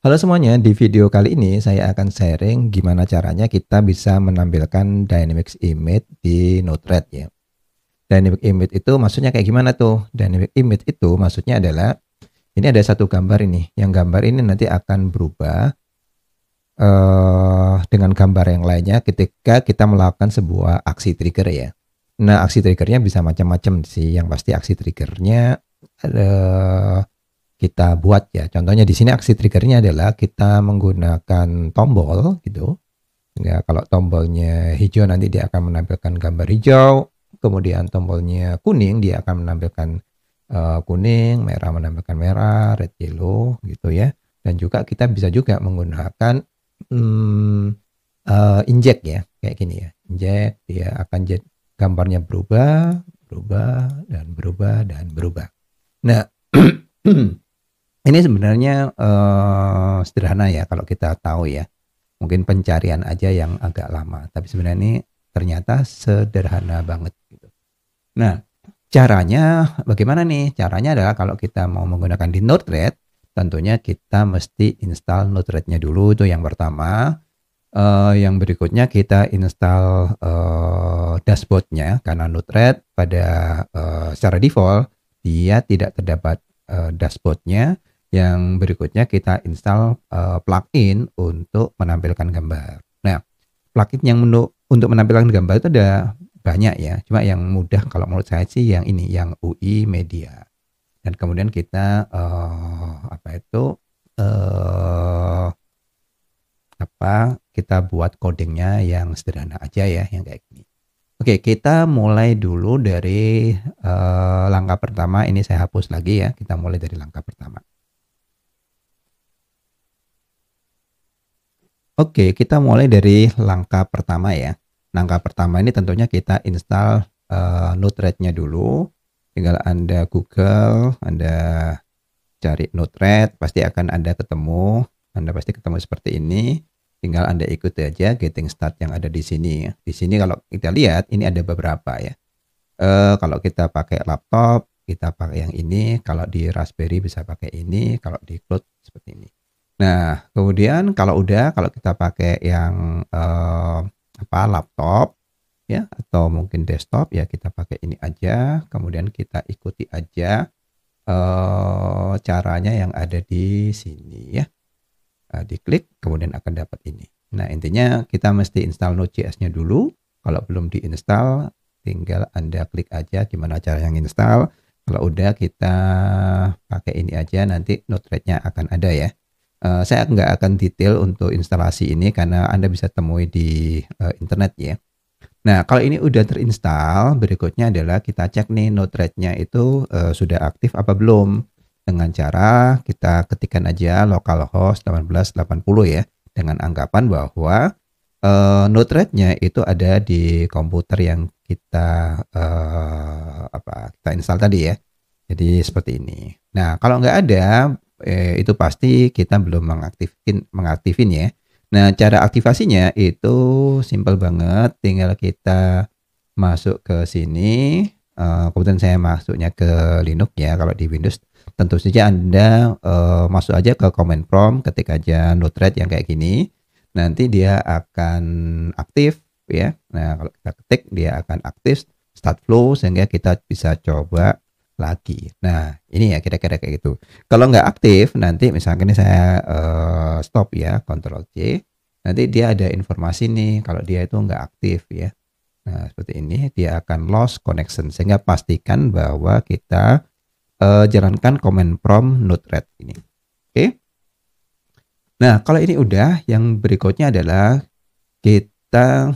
Halo semuanya, di video kali ini saya akan sharing gimana caranya kita bisa menampilkan dynamic image di Node-RED ya. Dynamic image itu maksudnya kayak gimana tuh? Dynamic image itu maksudnya adalah ini ada satu gambar ini. Yang gambar ini nanti akan berubah dengan gambar yang lainnya ketika kita melakukan sebuah aksi trigger ya. Nah, aksi triggernya bisa macam-macam sih. Yang pasti aksi triggernya kita buat ya. Contohnya di sini aksi triggernya adalah kita menggunakan tombol gitu. Ya, kalau tombolnya hijau nanti dia akan menampilkan gambar hijau, kemudian tombolnya kuning dia akan menampilkan kuning, merah menampilkan merah, red yellow gitu ya. Dan juga kita bisa juga menggunakan hmm, inject ya, kayak gini ya. Inject dia akan jadi gambarnya berubah, berubah dan berubah dan berubah. Nah, ini sebenarnya sederhana ya kalau kita tahu ya. Mungkin pencarian aja yang agak lama, tapi sebenarnya ini ternyata sederhana banget gitu. Nah, caranya bagaimana nih? Caranya adalah kalau kita mau menggunakan di Node-RED, tentunya kita mesti install Node-RED-nya dulu, itu yang pertama. Yang berikutnya kita install dashboard-nya, karena Node-RED pada secara default dia tidak terdapat dashboard-nya. Yang berikutnya kita install plugin untuk menampilkan gambar. Nah, plugin yang untuk menampilkan gambar itu ada banyak ya. Cuma yang mudah kalau menurut saya sih yang ini, yang UI Media. Dan kemudian kita kita buat codingnya yang sederhana aja ya, yang kayak gini. Oke, kita mulai dulu dari langkah pertama. Ini saya hapus lagi ya. Kita mulai dari langkah pertama. Oke, kita mulai dari langkah pertama ya. Langkah pertama ini tentunya kita install Node-RED-nya dulu. Tinggal Anda Google, Anda cari Node-RED, pasti akan Anda ketemu. Anda pasti ketemu seperti ini. Tinggal Anda ikuti aja getting start yang ada di sini. Di sini kalau kita lihat, ini ada beberapa ya. Kalau kita pakai laptop, kita pakai yang ini. Kalau di Raspberry bisa pakai ini. Kalau di cloud seperti ini. Nah, kemudian kalau kita pakai yang laptop ya atau mungkin desktop ya kita pakai ini aja. Kemudian kita ikuti aja caranya yang ada di sini ya. Diklik kemudian akan dapat ini. Nah, intinya kita mesti install Node.js-nya dulu. Kalau belum diinstal, tinggal Anda klik aja gimana cara yang install. Kalau udah kita pakai ini aja, nanti Node-RED-nya akan ada ya. Saya nggak akan detail untuk instalasi ini karena Anda bisa temui di internet ya. Nah, kalau ini udah terinstall, berikutnya adalah kita cek nih Node-RED-nya itu sudah aktif apa belum. Dengan cara kita ketikkan aja localhost 1880 ya, dengan anggapan bahwa Node-RED-nya itu ada di komputer yang kita kita install tadi ya. Jadi seperti ini. Nah, kalau nggak ada, itu pasti kita belum mengaktifin ya. Nah, cara aktivasinya itu simple banget. Tinggal kita masuk ke sini. Kemudian saya masuknya ke Linux ya. Kalau di Windows tentu saja Anda masuk aja ke command prompt, ketik aja Node-RED yang kayak gini. Nanti dia akan aktif ya. Nah, kalau kita ketik dia akan aktif start flow sehingga kita bisa coba lagi. Nah, ini ya kira-kira kayak gitu. Kalau nggak aktif, nanti misalkan ini saya stop ya, Ctrl C. Nanti dia ada informasi nih, kalau dia itu nggak aktif ya. Nah, seperti ini, dia akan lost connection. Sehingga pastikan bahwa kita jalankan command prompt Node-RED ini. Oke. Nah, kalau ini udah, yang berikutnya adalah kita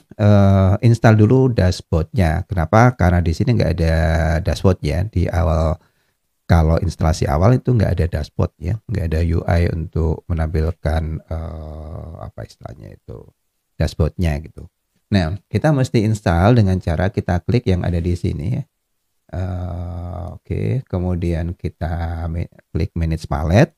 install dulu dashboardnya. Kenapa? Karena di sini nggak ada dashboard ya di awal. Kalau instalasi awal itu nggak ada dashboard ya, nggak ada UI untuk menampilkan apa istilahnya itu dashboardnya gitu. Nah, kita mesti install dengan cara kita klik yang ada di sini ya. Oke, kemudian kita klik manage palette.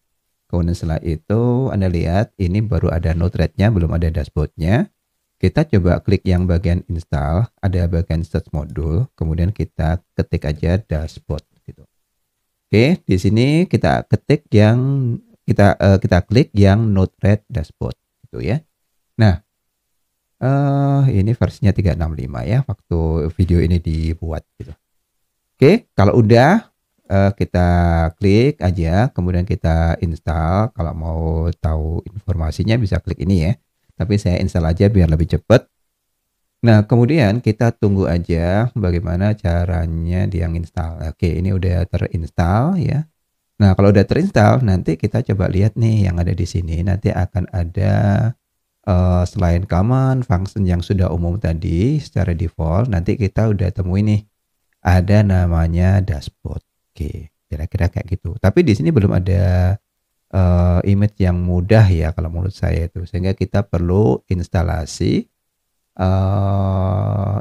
Kemudian setelah itu Anda lihat ini baru ada Node-RED-nya, belum ada dashboardnya. Kita coba klik yang bagian install, ada bagian search module, kemudian kita ketik aja dashboard gitu. Oke, di sini kita ketik yang kita klik yang Node-RED dashboard gitu ya. Nah, ini versinya 365 ya waktu video ini dibuat gitu. Oke, kalau udah kita klik aja, kemudian kita install. Kalau mau tahu informasinya bisa klik ini ya. Tapi saya install aja biar lebih cepat. Nah, kemudian kita tunggu aja bagaimana caranya dia nginstal. Oke, ini udah terinstall ya. Nah, kalau udah terinstall, nanti kita coba lihat nih yang ada di sini. Nanti akan ada selain common function yang sudah umum tadi secara default, nanti kita udah temuin nih ada namanya dashboard. Oke, kira-kira kayak gitu. Tapi di sini belum ada image yang mudah ya kalau menurut saya itu. Sehingga kita perlu instalasi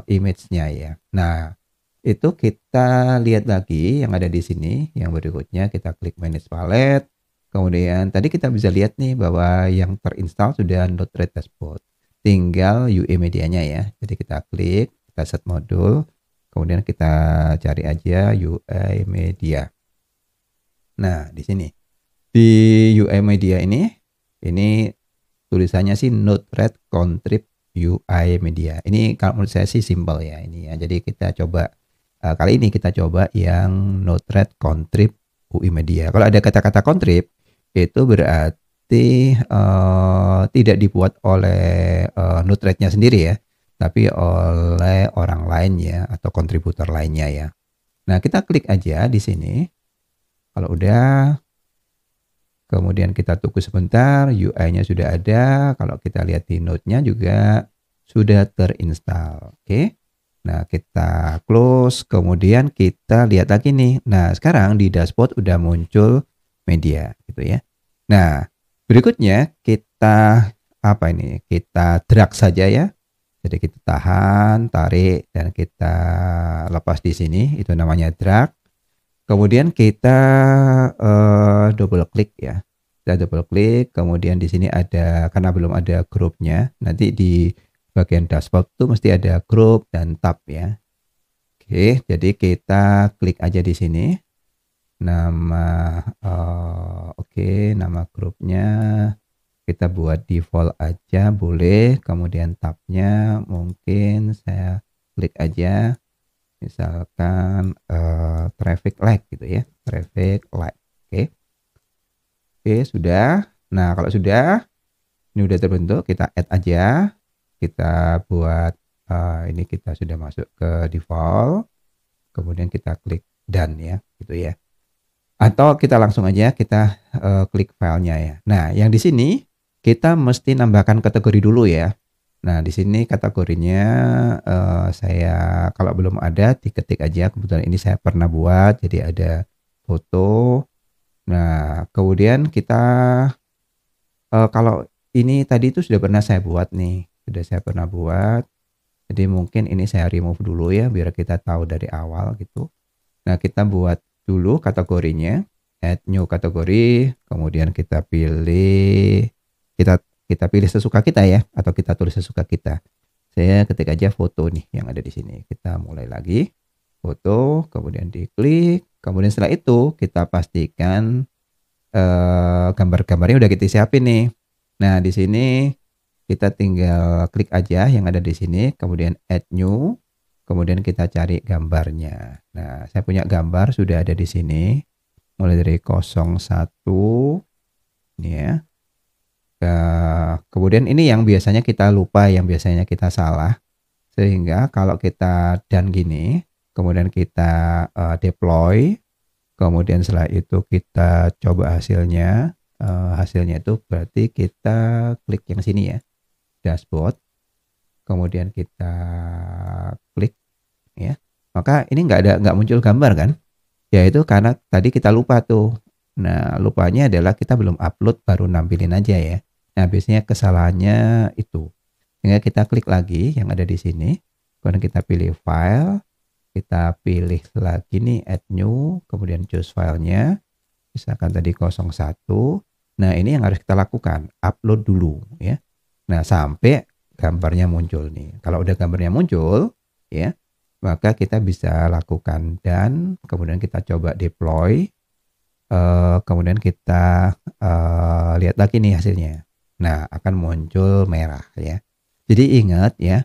image-nya ya. Nah, itu kita lihat lagi yang ada di sini. Yang berikutnya kita klik manage palette. Kemudian tadi kita bisa lihat nih bahwa yang terinstall sudah Node-RED dashboard. Tinggal UI medianya ya. Jadi kita klik, kita set modul. Kemudian kita cari aja UI media. Nah, di sini. Di UI media ini tulisannya sih Node-RED contrib UI media. Ini kalau menurut saya sih simple ya ini ya. Jadi kita coba kali ini kita coba yang Node-RED contrib UI media. Kalau ada kata-kata contrib itu berarti tidak dibuat oleh Node-RED-nya sendiri ya, tapi oleh orang lain ya atau kontributor lainnya ya. Nah, kita klik aja di sini. Kalau udah, kemudian kita tunggu sebentar, UI-nya sudah ada. Kalau kita lihat di Node-nya juga sudah terinstall. Oke. Nah, kita close, kemudian kita lihat lagi nih. Nah, sekarang di dashboard udah muncul media gitu ya. Nah, berikutnya kita Kita drag saja ya. Jadi kita tahan, tarik, dan kita lepas di sini. Itu namanya drag. Kemudian kita double klik ya. Kita double klik, kemudian di sini ada, karena belum ada grupnya, nanti di bagian dashboard itu mesti ada grup dan tab ya. Oke, jadi kita klik aja di sini. Nama nama grupnya kita buat default aja boleh. Kemudian tabnya mungkin saya klik aja. Misalkan traffic light gitu ya, traffic light. Oke, sudah. Nah, kalau sudah, ini udah terbentuk, kita add aja. Kita buat ini kita sudah masuk ke default. Kemudian kita klik done ya, gitu ya. Atau kita langsung aja kita klik filenya ya. Nah, yang di sini kita mesti nambahkan kategori dulu ya. Nah, di sini kategorinya saya kalau belum ada diketik aja. Kebetulan ini saya pernah buat, jadi ada foto. Nah, kemudian kita kalau ini tadi itu sudah pernah saya buat nih, sudah saya pernah buat. Jadi mungkin ini saya remove dulu ya, biar kita tahu dari awal gitu. Nah, kita buat dulu kategorinya, add new kategori, kemudian kita pilih kita pilih sesuka kita ya, atau kita tulis sesuka kita. Saya ketik aja foto nih yang ada di sini. Kita mulai lagi, foto, kemudian diklik, kemudian setelah itu kita pastikan gambar-gambarnya udah kita siapin nih. Nah, di sini kita tinggal klik aja yang ada di sini, kemudian add new, kemudian kita cari gambarnya. Nah, saya punya gambar sudah ada di sini, mulai dari 01 ini ya. Kemudian ini yang biasanya kita lupa, yang biasanya kita salah, sehingga kalau kita done gini, kemudian kita deploy, kemudian setelah itu kita coba hasilnya, hasilnya itu berarti kita klik yang sini ya, dashboard, kemudian kita klik ya, maka ini nggak muncul gambar kan, yaitu karena tadi kita lupa tuh. Nah, lupanya adalah kita belum upload, baru nampilin aja ya. Nah, biasanya kesalahannya itu. Sehingga kita klik lagi yang ada di sini, kemudian kita pilih file, kita pilih lagi nih add new, kemudian choose filenya, misalkan tadi 01. Nah, ini yang harus kita lakukan, upload dulu ya. Nah, sampai gambarnya muncul nih. Kalau udah gambarnya muncul ya, maka kita bisa lakukan dan kemudian kita coba deploy. kemudian kita lihat lagi nih hasilnya. Nah, akan muncul merah ya. Jadi ingat ya,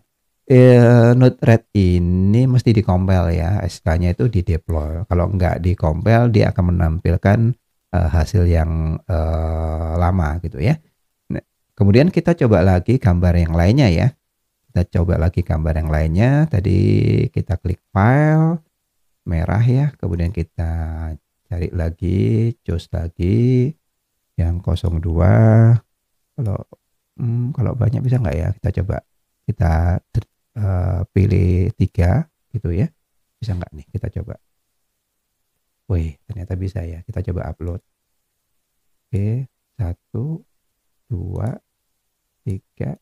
Node-RED ini mesti di-compile ya, SK-nya itu di-deploy. Kalau nggak di-compile, dia akan menampilkan hasil yang lama gitu ya. Nah, kemudian kita coba lagi gambar yang lainnya ya. Kita coba lagi gambar yang lainnya. Tadi kita klik file, merah ya. Kemudian kita cari lagi, choose lagi yang 02. Kalau banyak bisa nggak ya? Kita coba kita pilih 3 gitu ya. Bisa nggak nih? Kita coba. Wih, ternyata bisa ya. Kita coba upload. Oke, 1, 2, 3,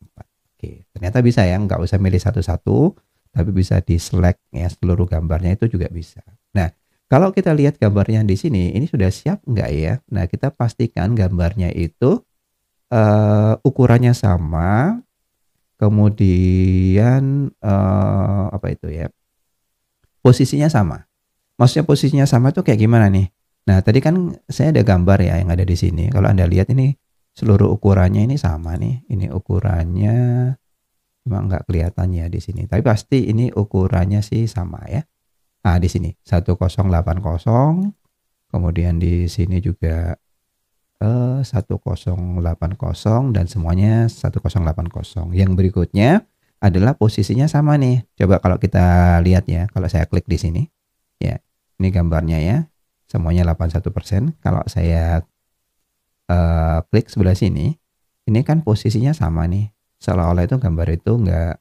4. Oke, ternyata bisa ya. Nggak usah milih satu-satu, tapi bisa di select ya, seluruh gambarnya itu juga bisa. Nah, kalau kita lihat gambarnya di sini, ini sudah siap nggak ya? Nah, kita pastikan gambarnya itu ukurannya sama, kemudian apa itu ya, posisinya sama. Maksudnya posisinya sama itu kayak gimana nih? Nah, tadi kan saya ada gambar ya yang ada di sini. Kalau Anda lihat ini seluruh ukurannya ini sama nih. Ini ukurannya cuma nggak kelihatan ya di sini. Tapi pasti ini ukurannya sih sama ya. Nah, di sini 1080, kemudian di sini juga 1080 dan semuanya 1080. Yang berikutnya adalah posisinya sama nih. Coba kalau kita lihat ya, kalau saya klik di sini, ya, ini gambarnya ya, semuanya 81%. Kalau saya klik sebelah sini, ini kan posisinya sama nih. Seolah-olah itu gambar itu nggak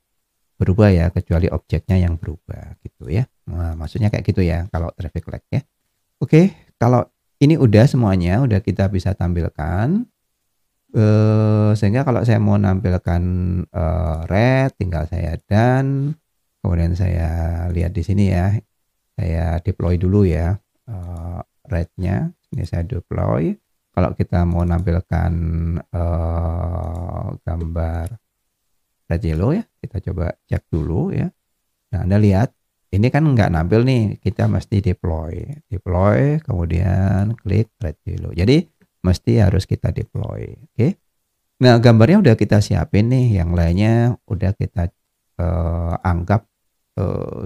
berubah ya, kecuali objeknya yang berubah gitu ya. Nah, maksudnya kayak gitu ya, kalau traffic light ya. Oke, kalau ini udah semuanya, udah kita bisa tampilkan. Sehingga kalau saya mau nampilkan red, tinggal saya done. Kemudian saya lihat di sini ya, saya deploy dulu ya rednya. Ini saya deploy. Kalau kita mau nampilkan gambar red yellow ya, kita coba cek dulu ya. Nah, Anda lihat ini kan nggak nampil nih, kita mesti deploy, kemudian klik red yellow. Jadi mesti harus kita deploy. Oke. Nah, gambarnya udah kita siapin nih, yang lainnya udah kita anggap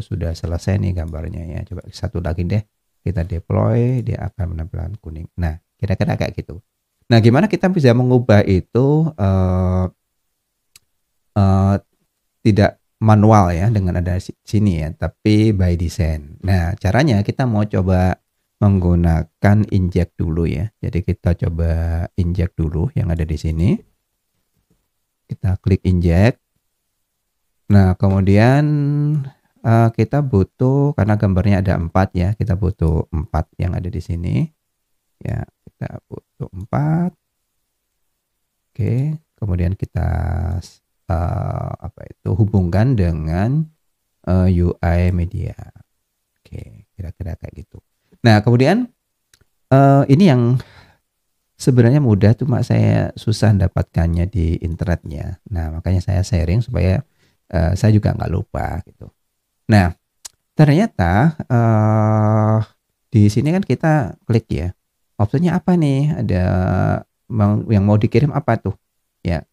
sudah selesai nih gambarnya ya. Coba satu lagi deh, kita deploy, dia akan menampilkan kuning. Nah, kira-kira kayak gitu. Nah, gimana kita bisa mengubah itu tidak manual ya dengan ada sini ya, tapi by design. Nah, caranya kita mau coba menggunakan inject dulu ya. Jadi kita coba inject dulu yang ada di sini. Kita klik inject. Nah, kemudian kita butuh, karena gambarnya ada 4 ya, kita butuh 4 yang ada di sini. Ya, kita butuh 4. Oke, kemudian kita hubungkan dengan UI media. Oke, kira-kira kayak gitu. Nah, kemudian ini yang sebenarnya mudah, cuma saya susah dapatkannya di internetnya. Nah, makanya saya sharing supaya saya juga nggak lupa gitu. Nah, ternyata di sini kan kita klik ya. Opsinya apa nih? Ada yang mau dikirim apa tuh? Ya.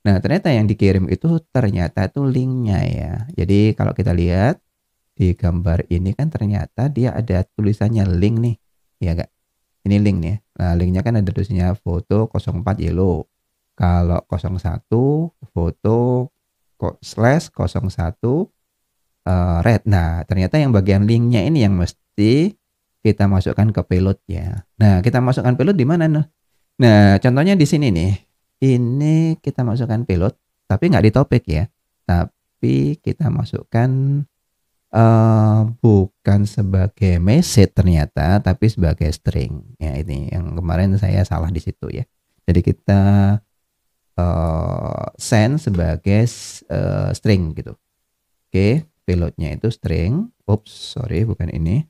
Nah, ternyata yang dikirim itu ternyata itu linknya ya. Jadi kalau kita lihat di gambar ini kan ternyata dia ada tulisannya link nih. Ya enggak? Ini link nih. Nah, linknya kan ada tulisannya foto 04 yellow. Kalau 01 foto /01 red. Nah, ternyata yang bagian linknya ini yang mesti kita masukkan ke payload ya. Nah, kita masukkan payload di mana nih? Nah, contohnya di sini nih. Ini kita masukkan payload, tapi nggak di topik ya. Tapi kita masukkan bukan sebagai message ternyata, tapi sebagai string. Ya, ini yang kemarin saya salah di situ ya. Jadi kita send sebagai string gitu. Oke, payloadnya itu string. Oops, sorry, bukan ini.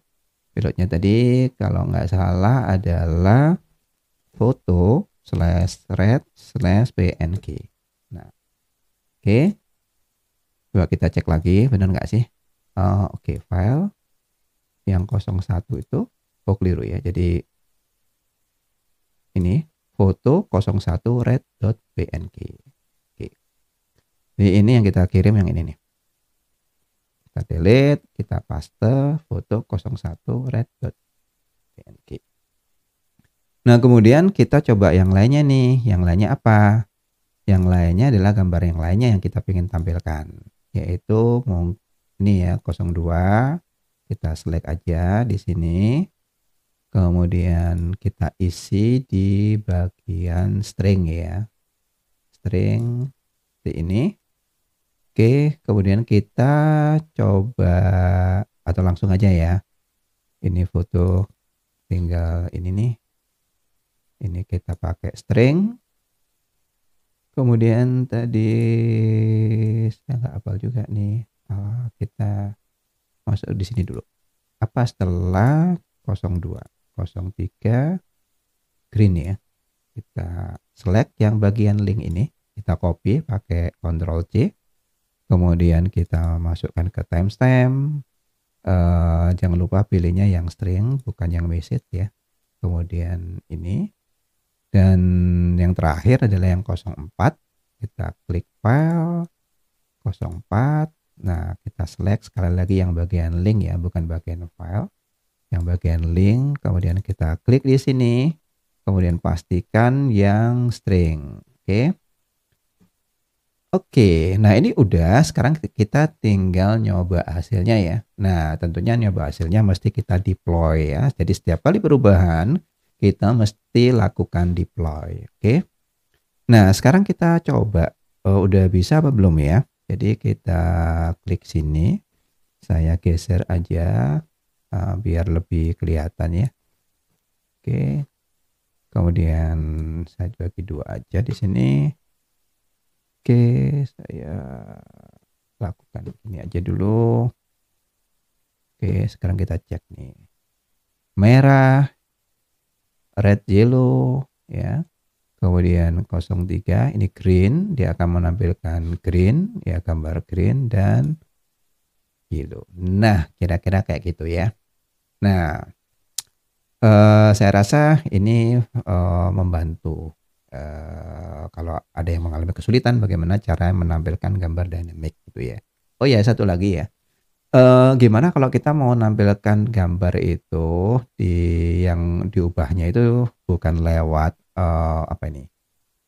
Payloadnya tadi kalau nggak salah adalah foto /red/png. Nah, oke. Coba kita cek lagi, benar nggak sih? Oke, file yang 01 itu. Oh keliru ya. Jadi ini foto 01 red.png. Oke. Jadi ini yang kita kirim yang ini nih. Kita delete, kita paste foto 01 red.png. Nah, kemudian kita coba yang lainnya nih. Yang lainnya apa? Yang lainnya adalah gambar yang lainnya yang kita ingin tampilkan. Yaitu ini ya 02. Kita select aja di sini. Kemudian kita isi di bagian string ya. String seperti ini. Oke, kemudian kita coba atau langsung aja ya. Ini foto tinggal ini nih. Ini kita pakai string. Kemudian tadi saya nggak hafal juga nih. Kita masuk di sini dulu. Apa setelah 02, 03 green ya. Kita select yang bagian link ini. Kita copy pakai Ctrl C. Kemudian kita masukkan ke timestamp. Jangan lupa pilihnya yang string bukan yang message ya. Kemudian ini. Dan yang terakhir adalah yang 04. Kita klik file 04. Nah, kita select sekali lagi yang bagian link ya, bukan bagian file. Yang bagian link, kemudian kita klik di sini. Kemudian pastikan yang string. Oke. Oke, nah ini udah, sekarang kita tinggal nyoba hasilnya ya. Nah, tentunya nyoba hasilnya mesti kita deploy ya. Jadi setiap kali perubahan, kita mesti lakukan deploy. Oke. Nah, sekarang kita coba udah bisa apa belum ya? Jadi kita klik sini. Saya geser aja biar lebih kelihatan ya. Oke. Kemudian saya bagi dua aja di sini. Oke, saya lakukan ini aja dulu. Oke, sekarang kita cek nih. Merah, red, yellow ya. Kemudian 03 ini green, dia akan menampilkan green ya, gambar green dan yellow. Nah, kira-kira kayak gitu ya. Nah, saya rasa ini membantu kalau ada yang mengalami kesulitan bagaimana cara menampilkan gambar dynamic gitu ya. Oh ya, satu lagi ya. Gimana kalau kita mau menampilkan gambar itu yang diubahnya itu bukan lewat apa ini?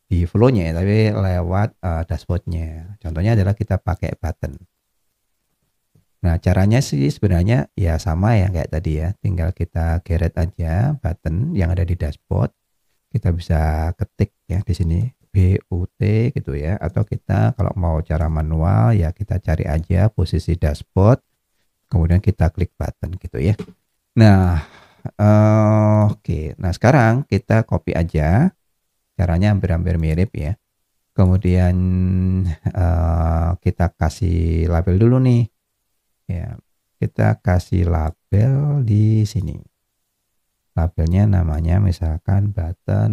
Di flow-nya ya, tapi lewat dashboard-nya. Contohnya adalah kita pakai button. Nah, caranya sih sebenarnya ya sama ya kayak tadi ya. Tinggal kita geret aja button yang ada di dashboard. Kita bisa ketik ya di sini BUT gitu ya, atau kita kalau mau cara manual ya kita cari aja posisi dashboard, kemudian kita klik button gitu ya. Nah, oke. Nah, sekarang kita copy aja, caranya hampir-hampir mirip ya. Kemudian kita kasih label dulu nih ya, kita kasih label di sini. Labelnya namanya misalkan button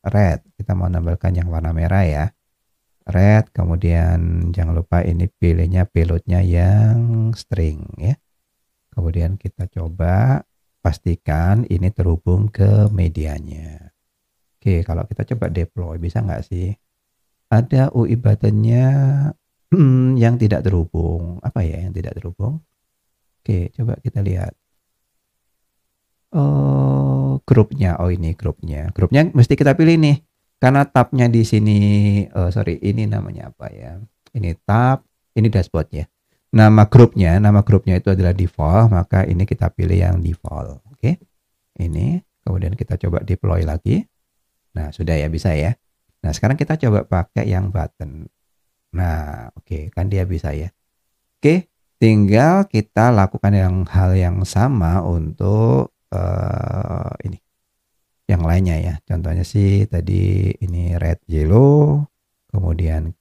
red. Kita mau nambahkan yang warna merah ya. Red, kemudian jangan lupa ini pilihnya payloadnya yang string ya. Kemudian kita coba pastikan ini terhubung ke medianya. Oke, kalau kita coba deploy bisa nggak sih? Ada UI buttonnya yang tidak terhubung. Apa ya yang tidak terhubung? Oke, coba kita lihat. Grupnya. Oh, ini grupnya. Grupnya mesti kita pilih nih. Karena tabnya di sini, sorry, ini namanya apa ya? Ini tab, ini dashboard ya. Nama grupnya itu adalah default, maka ini kita pilih yang default. Oke. Ini, kemudian kita coba deploy lagi. Nah, sudah ya, bisa ya. Nah, sekarang kita coba pakai yang button. Nah, oke, kan dia bisa ya. Oke, tinggal kita lakukan hal yang sama untuk ini yang lainnya ya. Contohnya sih tadi ini red yellow, kemudian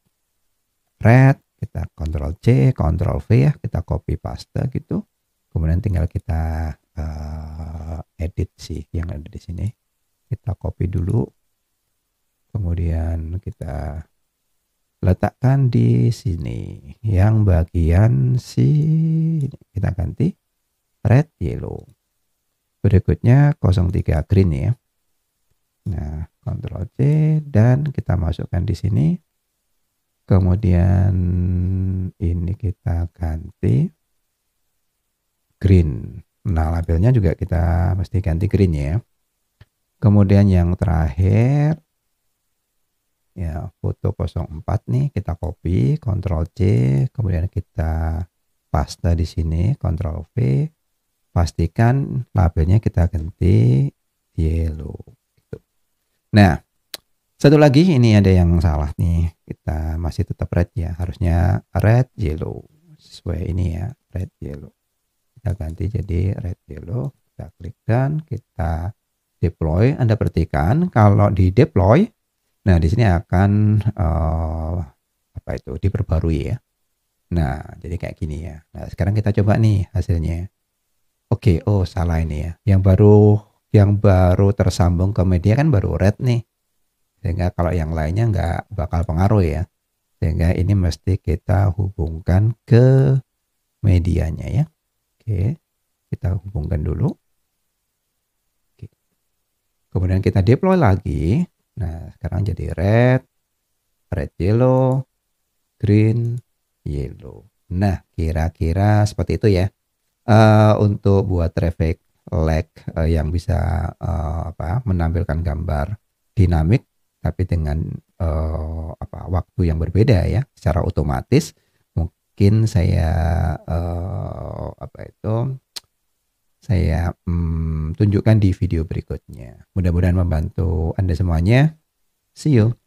red, kita Ctrl C, Ctrl V ya, kita copy paste gitu. Kemudian tinggal kita edit sih yang ada di sini. Kita copy dulu. Kemudian kita letakkan di sini yang bagian si kita ganti red yellow. Berikutnya 03 green ya. Nah, Ctrl C dan kita masukkan di sini. Kemudian ini kita ganti green. Nah, labelnya juga kita mesti ganti green ya. Kemudian yang terakhir ya, foto 04 nih kita copy, Ctrl C, kemudian kita paste di sini, Ctrl V. Pastikan labelnya kita ganti yellow. Gitu. Nah, satu lagi ini ada yang salah nih. Kita masih tetap red ya. Harusnya red yellow. Sesuai ini ya, red yellow. Kita ganti jadi red yellow. Kita klik dan kita deploy. Anda perhatikan kalau di deploy, nah di sini akan apa itu diperbarui ya. Nah, jadi kayak gini ya. Nah, sekarang kita coba nih hasilnya. Oke, oh salah ini ya. Yang baru tersambung ke media kan baru red nih. Sehingga kalau yang lainnya nggak bakal pengaruh ya. Sehingga ini mesti kita hubungkan ke medianya ya. Oke, kita hubungkan dulu. Oke. Kemudian kita deploy lagi. Nah, sekarang jadi red, red yellow, green, yellow. Nah, kira-kira seperti itu ya. Untuk buat traffic lag yang bisa menampilkan gambar dinamik tapi dengan waktu yang berbeda ya, secara otomatis mungkin saya tunjukkan di video berikutnya. Mudah-mudahan membantu Anda semuanya. See you.